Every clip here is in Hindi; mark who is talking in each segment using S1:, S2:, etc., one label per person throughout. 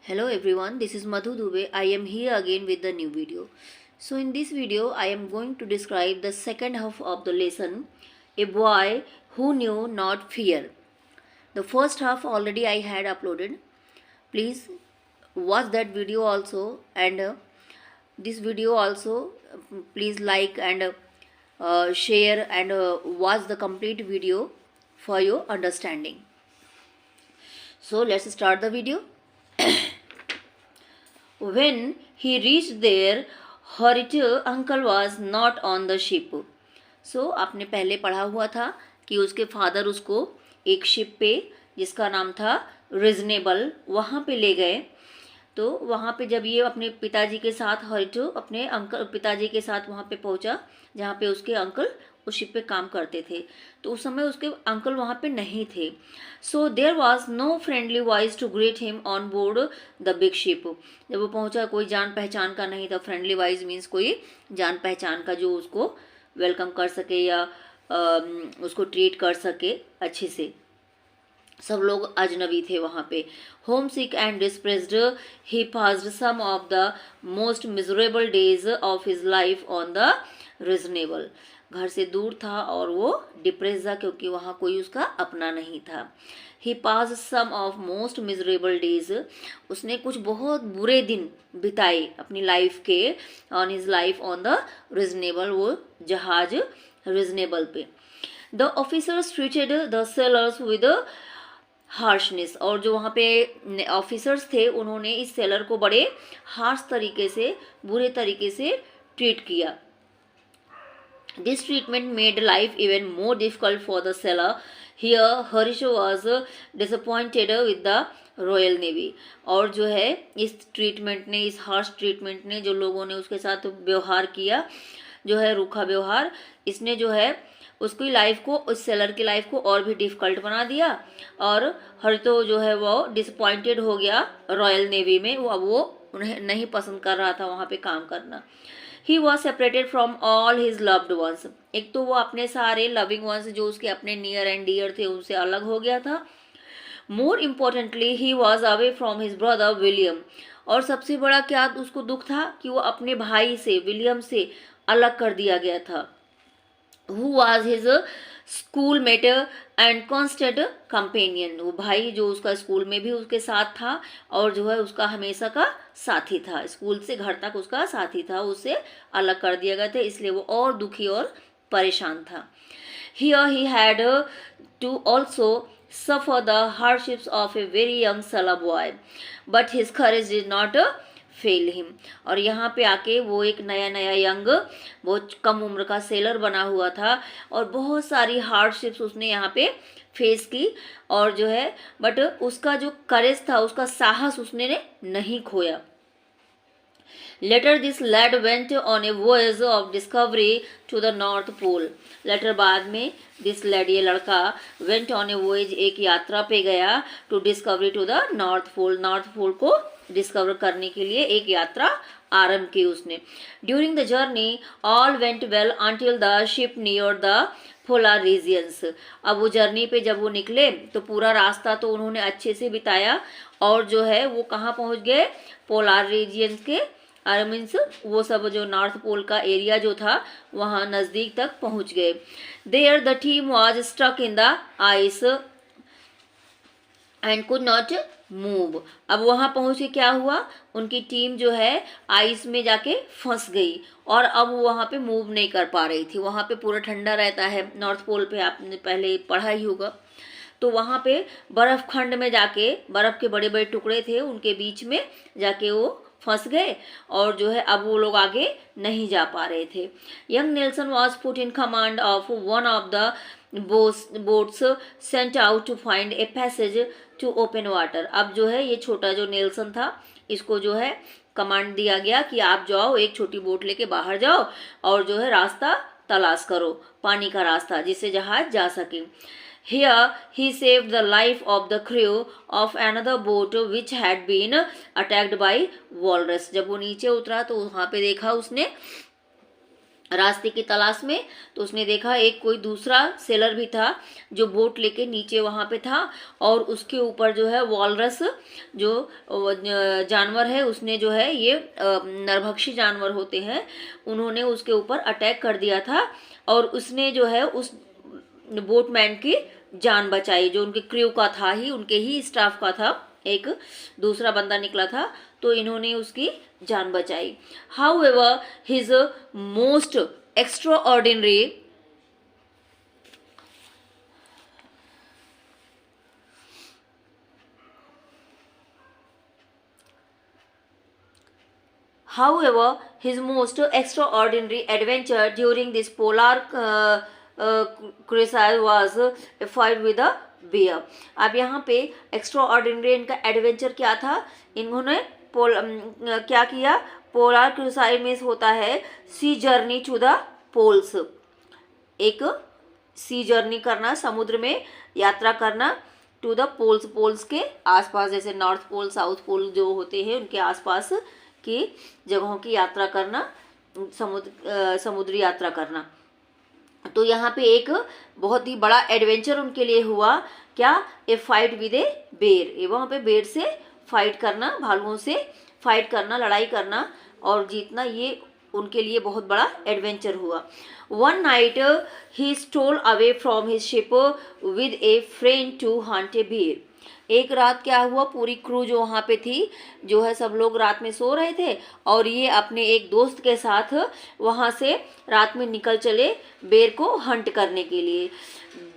S1: Hello everyone, this is Madhu Dubey. I am here again with the new video. So in this video, I am going to describe the second half of the lesson, A Boy Who Knew Not Fear. The first half already I had uploaded. Please watch that video also, and this video also please like and share and watch the complete video for your understanding. So let's start the video. When he reached there, her uncle was not on the ship. So आपने पहले पढ़ा हुआ था कि उसके फादर उसको एक शिप पे जिसका नाम था रीजनेबल वहाँ पे ले गए। तो वहाँ पे जब ये अपने पिताजी के साथ हरिटो अपने अंकल पिताजी के साथ वहाँ पे पहुँचा जहाँ पे उसके अंकल उस शिप पे काम करते थे, तो उस समय उसके अंकल वहाँ पे नहीं थे। So there was no friendly voice to greet him on board the big ship. जब वो पहुँचा कोई जान पहचान का नहीं था। फ्रेंडली वॉइस मीन्स कोई जान पहचान का जो उसको वेलकम कर सके या उसको ट्रीट कर सके अच्छे से। सब लोग अजनबी थे वहाँ पे। Homesick and depressed he passed some of the most miserable days of his life on the reasonable. घर से दूर था और वो डिप्रेस था क्योंकि वहाँ कोई उसका अपना नहीं था। ही पास सम ऑफ मोस्ट मिजरेबल डेज, उसने कुछ बहुत बुरे दिन बिताए अपनी लाइफ के on his life on the reasonable, वो जहाज रीजनेबल पे। The officers treated the sellers with harshness, और जो वहाँ पे ऑफिसर्स थे उन्होंने इस सेलर को बड़े हार्श तरीके से बुरे तरीके से ट्रीट किया। This treatment made life even more difficult for the seller. Here Harish was disappointed with the royal navy, और जो है इस ट्रीटमेंट ने, इस हार्श ट्रीटमेंट ने, जो लोगों ने उसके साथ व्यवहार किया जो है रूखा व्यवहार, इसने जो है उसकी लाइफ को, उस सेलर की लाइफ को और भी डिफिकल्ट बना दिया। और हरितो जो है वो डिसअपॉइंटेड हो गया रॉयल नेवी में, वो उन्हें नहीं पसंद कर रहा था वहाँ पे काम करना। He was separated from all his loved ones, एक तो वो अपने सारे लविंग वंस जो उसके अपने नियर एंड डियर थे उनसे अलग हो गया था। More importantly he was away from his brother William, और सबसे बड़ा क्या उसको दुख था कि वो अपने भाई से विलियम से अलग कर दिया गया था। Who was his schoolmate and constant companion, वो भाई जो उसका स्कूल में भी उसके साथ था और जो है उसका हमेशा का साथी था, स्कूल से घर तक उसका साथी था, उससे अलग कर दिया गया था, इसलिए वो और दुखी और परेशान था। Here he had to also suffer the hardships of a very young sailor boy, but his courage did not fail him, और यहाँ पे आके वो एक नया नया यंग बहुत कम उम्र का सेलर बना हुआ था और बहुत सारी हार्डशिप्स उसने यहाँ पे फेस की, और जो है बट उसका जो करेज था, उसका साहस उसने नहीं खोया। Later this lad went on a voyage of discovery to the north pole. Later बाद में दिस लैड, ये लड़का, वेंट ऑन ए वॉयज, एक यात्रा पे गया, to discovery to the north pole, north pole को डिस्कवर करने के लिए एक यात्रा आरंभ की उसने। During the journey all went well until the ship near the polar regions. अब वो जर्नी पे जब वो निकले तो पूरा रास्ता तो उन्होंने अच्छे से बिताया, और जो है वो कहाँ पहुँच गए, पोलर रीजियंस के मीन्स वो सब जो नॉर्थ पोल का एरिया जो था वहाँ नज़दीक तक पहुँच गए। There the team was stuck in the ice and could not move. अब वहाँ पहुँच के क्या हुआ, उनकी टीम जो है आइस में जाके फंस गई और अब वो वहाँ पे मूव नहीं कर पा रही थी। वहाँ पे पूरा ठंडा रहता है नॉर्थ पोल पे, आपने पहले पढ़ा ही होगा। तो वहाँ पे बर्फ़ खंड में जाके, बर्फ़ के बड़े बड़े टुकड़े थे उनके बीच में जाके वो फंस गए, और जो है अब वो लोग आगे नहीं जा पा रहे थे। Young Nelson was put in command of one of the boats sent out to find a passage to open water. अब जो है ये छोटा जो नेल्सन था, इसको जो है कमांड दिया गया कि आप जाओ, एक छोटी बोट लेके बाहर जाओ और जो है रास्ता तलाश करो, पानी का रास्ता जिससे जहाज जा सके। Here he saved the life of the crew of another boat which had been attacked by walrus। जब वो नीचे उतरा तो वहाँ पे देखा उसने रास्ते की तलाश में। तो उसने देखा एक कोई दूसरा सेलर भी था जो बोट लेके नीचे वहाँ पे था, और उसके ऊपर जो है वॉलरस जो जानवर है, उसने जो है ये नरभक्षी जानवर होते हैं, उन्होंने उसके ऊपर अटैक कर दिया था, और उसने जो है उस बोटमैन की जान बचाई, जो उनके क्रू का था ही, उनके ही स्टाफ का था, एक दूसरा बंदा निकला था, तो इन्होंने उसकी जान बचाई। However his most extraordinary However, his most extraordinary adventure during this polar cruise was a fight with a bear. अब यहाँ पे extraordinary इनका एडवेंचर क्या था, इन्होंने क्या किया, पोलर क्रूसाइड में होता है सी जर्नी टू द पोल्स, एक सी जर्नी करना, समुद्र में यात्रा करना, टू द पोल्स, पोल्स के आसपास, जैसे नॉर्थ पोल साउथ पोल जो होते हैं उनके आसपास की जगहों की यात्रा करना, समुद्री यात्रा करना। तो यहाँ पे एक बहुत ही बड़ा एडवेंचर उनके लिए हुआ, क्या, ए फाइट विद ए बेर, ये वहाँ पे बेर से फाइट करना, भालुओं से फाइट करना, लड़ाई करना और जीतना, ये उनके लिए बहुत बड़ा एडवेंचर हुआ। One night he stole away from his ship with a friend to hunt a bear. एक रात क्या हुआ, पूरी क्रू जो वहाँ पे थी, जो है सब लोग रात में सो रहे थे, और ये अपने एक दोस्त के साथ वहाँ से रात में निकल चले बेर को हंट करने के लिए।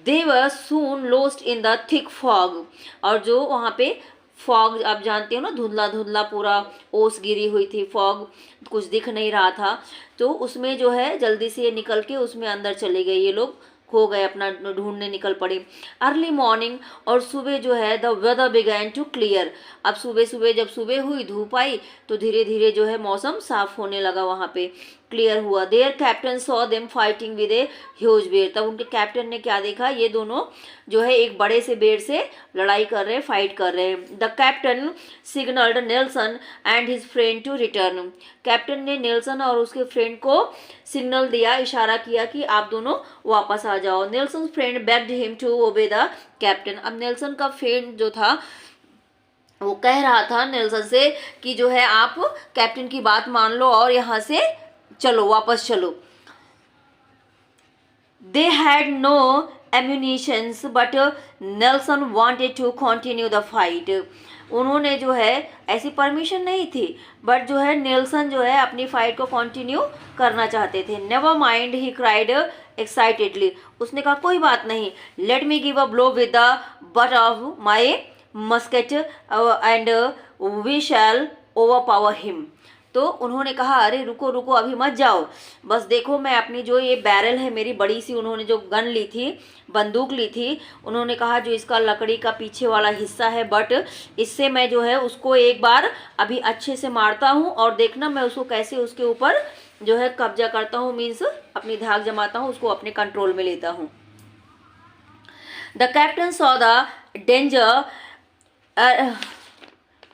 S1: They were soon lost in the thick fog, और जो वहाँ पे फॉग आप जानते हो ना, धुंधला धुंधला पूरा ओस गिरी हुई थी, फॉग कुछ दिख नहीं रहा था, तो उसमें जो है जल्दी से ये निकल के उसमें अंदर चले गए, ये लोग खो गए, अपना ढूंढने निकल पड़े। अर्ली मॉर्निंग, और सुबह जो है the weather began to clear, अब सुबह सुबह जब सुबह हुई, धूप आई, तो धीरे धीरे जो है मौसम साफ होने लगा, वहाँ पे क्लियर हुआ। There captain saw them fighting with a huge बेर, तब उनके कैप्टन ने क्या देखा, ये दोनों जो है एक बड़े से बेर से लड़ाई कर रहे हैं, फाइट कर रहे हैं। The captain signalled Nelson and his friend to return, captain ने नेल्सन और उसके फ्रेंड को सिग्नल दिया, इशारा किया कि आप दोनों वापस आ जाओ। Nelson friend begged him to obey the captain, अब नेल्सन का फ्रेंड जो था वो कह रहा था नेल्सन से कि जो है आप कैप्टन की बात मान लो और यहाँ से चलो, वापस चलो। They had no ammunitions but Nelson wanted to continue the fight, उन्होंने जो है ऐसी परमिशन नहीं थी, बट जो है नेल्सन जो है अपनी फाइट को कंटिन्यू करना चाहते थे। Never mind, he cried excitedly, उसने कहा कोई बात नहीं, let me give a blow with the butt of my musket and we shall overpower him, तो उन्होंने कहा अरे रुको रुको, अभी मत जाओ, बस देखो मैं अपनी जो ये बैरल है मेरी बड़ी सी, उन्होंने जो गन ली थी, बंदूक ली थी, उन्होंने कहा जो इसका लकड़ी का पीछे वाला हिस्सा है, बट इससे मैं जो है उसको एक बार अभी अच्छे से मारता हूँ, और देखना मैं उसको कैसे उसके ऊपर जो है कब्जा करता हूँ, मीन्स अपनी धाक जमाता हूँ, उसको अपने कंट्रोल में लेता हूँ। The captain saw the danger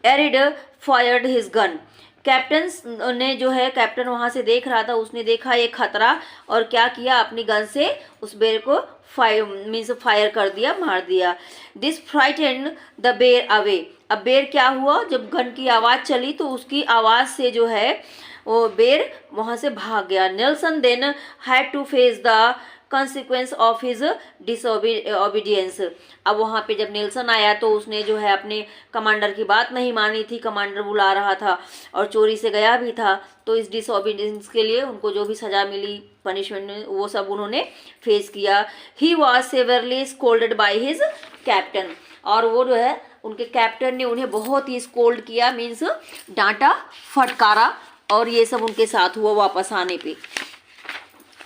S1: arid fired his gun, captain ने जो है, कैप्टन वहाँ से देख रहा था, उसने देखा ये खतरा, और क्या किया, अपनी गन से उस बेर को फायर कर दिया, मार दिया। दिस फ्राइटेंड द बेर अवे, अब बेर क्या हुआ, जब गन की आवाज़ चली तो उसकी आवाज़ से जो है वो बेर वहाँ से भाग गया। Nelson then had to face the consequence of his disobedience, अब वहाँ पे जब नेल्सन आया तो उसने जो है अपने कमांडर की बात नहीं मानी थी, कमांडर बुला रहा था और चोरी से गया भी था, तो इस डिसओबीडियंस के लिए उनको जो भी सज़ा मिली, पनिशमेंट, वो सब उन्होंने फेस किया। He was severally scolded by his captain, और वो जो है उनके कैप्टन ने उन्हें बहुत ही स्कोल्ड किया, मीन्स डांटा, फटकारा, और ये सब उनके साथ हुआ वापस आने पे,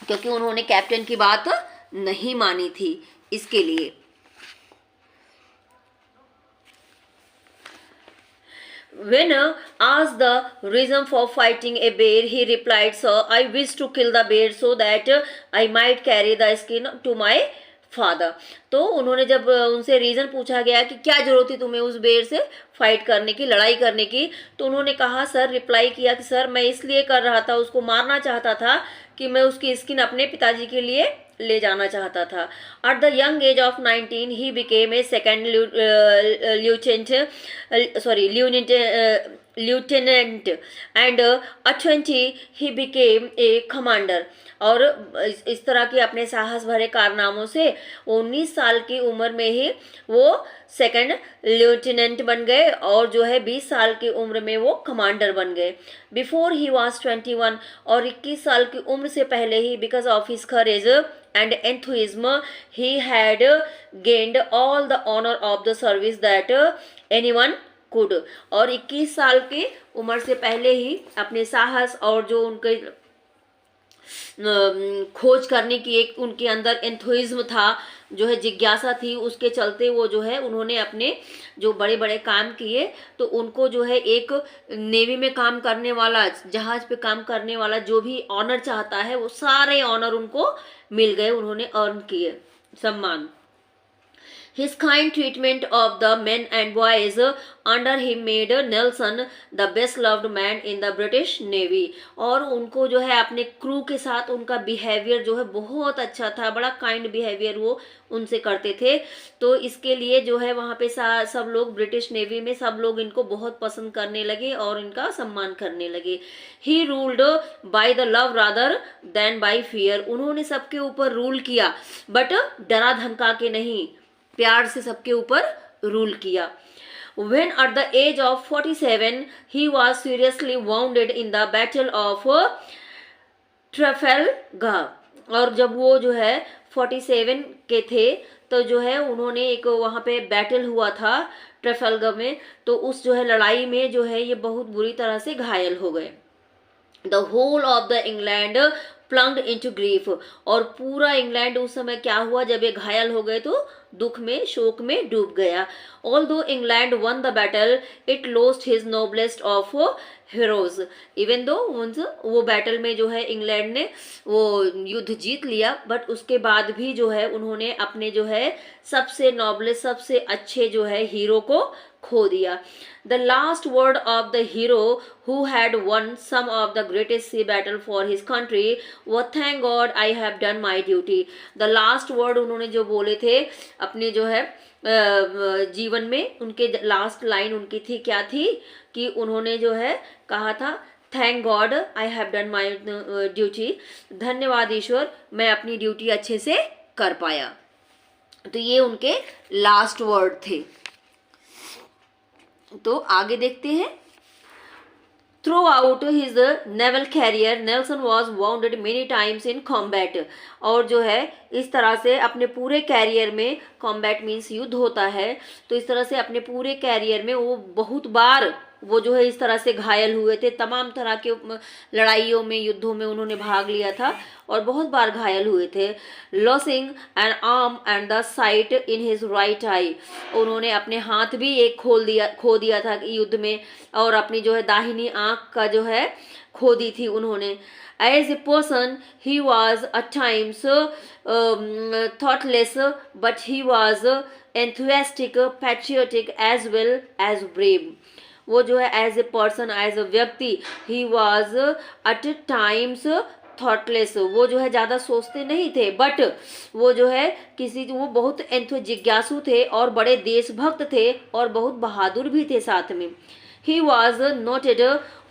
S1: क्योंकि उन्होंने कैप्टन की बात नहीं मानी थी, इसके लिए। When asked the reason for fighting a bear, he replied, "Sir, I wish to kill the bear so that I might carry the skin to my father." तो उन्होंने जब उनसे रीज़न पूछा गया कि क्या जरूरत थी तुम्हें उस बेर से फाइट करने की, लड़ाई करने की, तो उन्होंने कहा, सर रिप्लाई किया कि सर मैं इसलिए कर रहा था, उसको मारना चाहता था कि मैं उसकी स्किन अपने पिताजी के लिए ले जाना चाहता था। At the young age of 19 he became a second lieutenant and at 20 he became a commander। और इस तरह के अपने साहस भरे कारनामों से 19 साल की उम्र में ही वो सेकंड लेफ्टिनेंट बन गए और जो है 20 साल की उम्र में वो कमांडर बन गए। बिफोर ही वॉज 21 और 21 साल की उम्र से पहले ही because of his courage and enthusiasm he had gained all the honor of the service that anyone could। और 21 साल की उम्र से पहले ही अपने साहस और जो उनके खोज करने की एक उनके अंदर एंथुइज्म था, जो है जिज्ञासा थी, उसके चलते वो जो है उन्होंने अपने जो बड़े बड़े काम किए तो उनको जो है एक नेवी में काम करने वाला, जहाज पे काम करने वाला जो भी ऑनर चाहता है वो सारे ऑनर उनको मिल गए, उन्होंने अर्न किए सम्मान। His kind treatment of the men and boys under him made Nelson the best loved man in the British Navy। और उनको जो है अपने क्रू के साथ उनका बिहेवियर जो है बहुत अच्छा था, बड़ा काइंड बिहेवियर वो उनसे करते थे। तो इसके लिए जो है वहाँ पे सब लोग ब्रिटिश नेवी में सब लोग इनको बहुत पसंद करने लगे और इनका सम्मान करने लगे। He ruled by the love rather than by fear। उन्होंने सबके ऊपर रूल किया बट डरा धमका के नहीं, प्यार से सबके ऊपर रूल किया। When at the age of 47 he was seriously wounded in the battle of Trafalgar। और जब वो जो है 47 के थे तो जो है उन्होंने एक वहाँ पे बैटल हुआ था ट्रेफलगर में, तो उस जो है लड़ाई में जो है ये बहुत बुरी तरह से घायल हो गए। The whole of the England plunged into grief। और पूरा इंग्लैंड उस समय क्या हुआ, जब ये घायल हो गए तो दुख में शोक में डूब गया। Although England won the battle, it lost his noblest of heroes। Even though वो बैटल में जो है इंग्लैंड ने वो युद्ध जीत लिया, बट उसके बाद भी जो है उन्होंने अपने जो है सबसे नॉबलेस्ट सबसे अच्छे जो है हीरो को खो दिया। The last word of the hero who had won some of the greatest sea battle for his country was thank God I have done my duty। The last word उन्होंने जो बोले थे अपने जो है जीवन में, उनके लास्ट लाइन उनकी थी क्या थी कि उन्होंने जो है कहा था thank God I have done my duty. धन्यवाद ईश्वर, मैं अपनी ड्यूटी अच्छे से कर पाया। तो ये उनके लास्ट वर्ड थे। तो आगे देखते हैं। Throughout his naval career, Nelson was wounded many times in combat। और जो है इस तरह से अपने पूरे कैरियर में, कॉम्बैट मीन्स युद्ध होता है, तो इस तरह से अपने पूरे कैरियर में वो बहुत बार वो जो है इस तरह से घायल हुए थे। तमाम तरह के लड़ाइयों में, युद्धों में उन्होंने भाग लिया था और बहुत बार घायल हुए थे। Losing N arm and the site in his right I. उन्होंने अपने हाथ भी एक खो दिया था युद्ध में, और अपनी जो है दाहिनी आंख का जो है खो दी थी उन्होंने। As a person, he was at times thoughtless, but he was enthusiastic, patriotic as well as brave। वो जो है as a person, as a व्यक्ति, he was at times thoughtless. वो जो है ज़्यादा सोचते नहीं थे, बट वो जो है वो बहुत जिज्ञासु थे और बड़े देशभक्त थे और बहुत बहादुर भी थे साथ में। He was noted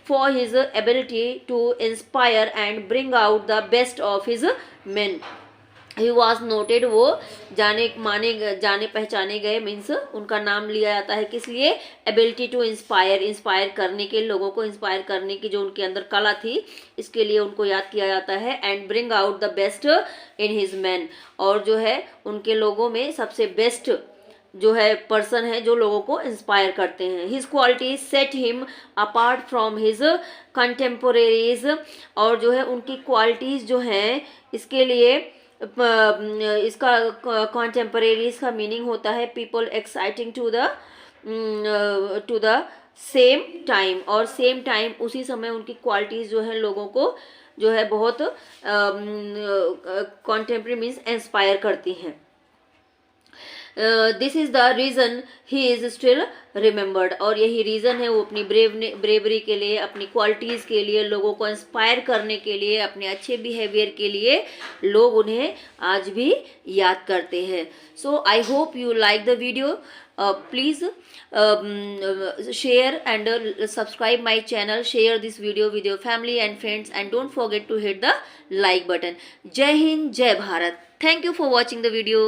S1: for his ability to inspire and bring out the best of his men. He was noted, वो जाने पहचाने गए, मीन्स उनका नाम लिया जाता है किस लिए, एबिलिटी टू इंस्पायर करने के, लोगों को इंस्पायर करने की जो उनके अंदर कला थी, इसके लिए उनको याद किया जाता है। And bring out the best in his man. और जो है उनके लोगों में सबसे बेस्ट जो है पर्सन है जो लोगों को इंस्पायर करते हैं। His qualities set him apart from his contemporaries. और जो है उनकी क्वालिटीज जो हैं, इसके लिए इसका कॉन्टेम्परेरीज का मीनिंग होता है people exciting to the same time. और सेम टाइम उसी समय उनकी क्वालिटीज़ जो है लोगों को जो है बहुत कॉन्टेम्परेरी मीन्स इंस्पायर करती हैं। This is the reason he is still remembered. और यही रीज़न है वो अपनी ब्रेवरी के लिए, अपनी क्वालिटीज़ के लिए, लोगों को इंस्पायर करने के लिए, अपने अच्छे बिहेवियर के लिए लोग उन्हें आज भी याद करते हैं। So I hope you like the video. Please share and subscribe my channel, share this video with your family and friends, and don't forget to hit the like button. Jai Hind, Jai Bharat. Thank you for watching the video.